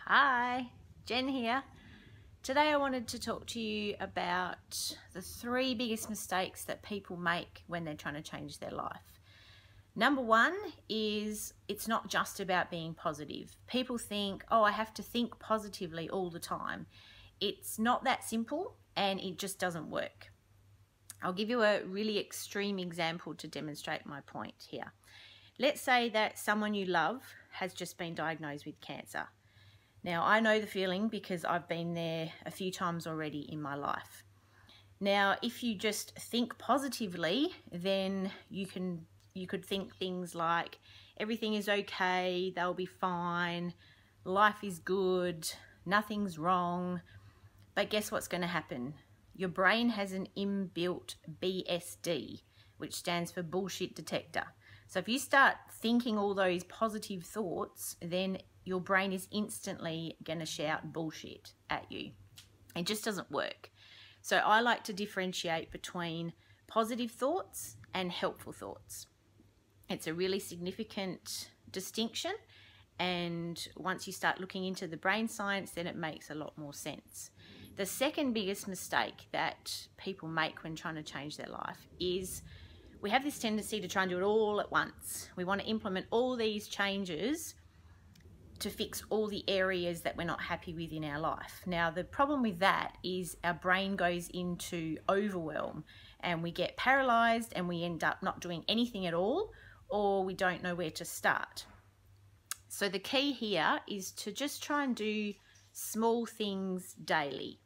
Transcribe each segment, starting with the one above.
Hi, Jen here. Today I wanted to talk to you about the 3 biggest mistakes that people make when they're trying to change their life. Number 1 is it's not just about being positive. People think, oh, I have to think positively all the time. It's not that simple and it just doesn't work. I'll give you a really extreme example to demonstrate my point here. Let's say that someone you love has just been diagnosed with cancer. Now, I know the feeling because I've been there a few times already in my life. Now, if you just think positively, then you could think things like everything is okay, they'll be fine, life is good, nothing's wrong. But guess what's going to happen? Your brain has an inbuilt BSD, which stands for bullshit detector. So if you start thinking all those positive thoughts, then your brain is instantly going to shout bullshit at you. It just doesn't work. So I like to differentiate between positive thoughts and helpful thoughts. It's a really significant distinction, and once you start looking into the brain science, then it makes a lot more sense. The second biggest mistake that people make when trying to change their life is we have this tendency to try and do it all at once. We want to implement all these changes to fix all the areas that we're not happy with in our life. Now, the problem with that is our brain goes into overwhelm and we get paralyzed and we end up not doing anything at all, or we don't know where to start. So the key here is to just try and do small things daily.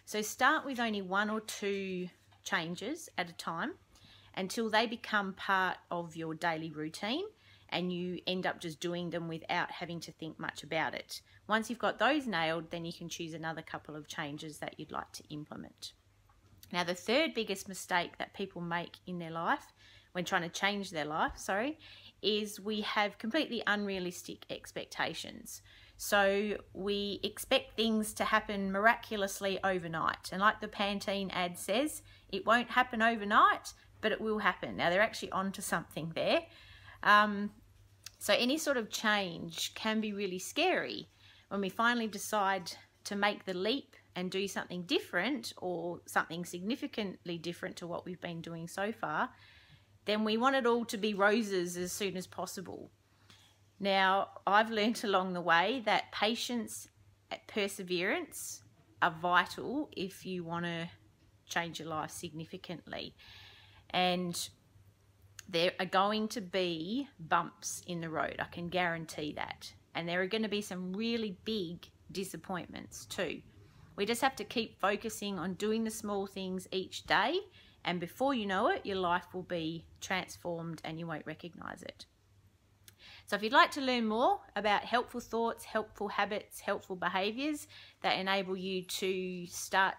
So start with only 1 or 2 changes at a time until they become part of your daily routine and you end up just doing them without having to think much about it. Once you've got those nailed, then you can choose another couple of changes that you'd like to implement. Now, the third biggest mistake that people make in their life, when trying to change their life, is we have completely unrealistic expectations. So we expect things to happen miraculously overnight. And like the Pantene ad says, it won't happen overnight, but it will happen. Now, they're actually onto something there. So any sort of change can be really scary. When we finally decide to make the leap and do something different, or something significantly different to what we've been doing so far, then we want it all to be roses as soon as possible. Now, I've learnt along the way that patience and perseverance are vital if you want to change your life significantly. And there are going to be bumps in the road, I can guarantee that. And there are going to be some really big disappointments too. We just have to keep focusing on doing the small things each day, and before you know it, your life will be transformed and you won't recognize it. So if you'd like to learn more about helpful thoughts, helpful habits, helpful behaviors that enable you to start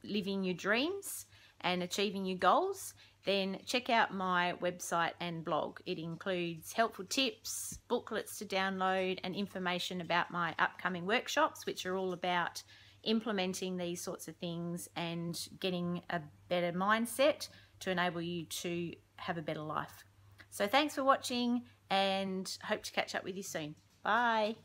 living your dreams and achieving your goals, then check out my website and blog. It includes helpful tips, booklets to download, and information about my upcoming workshops, which are all about implementing these sorts of things and getting a better mindset to enable you to have a better life. So thanks for watching, and hope to catch up with you soon. Bye.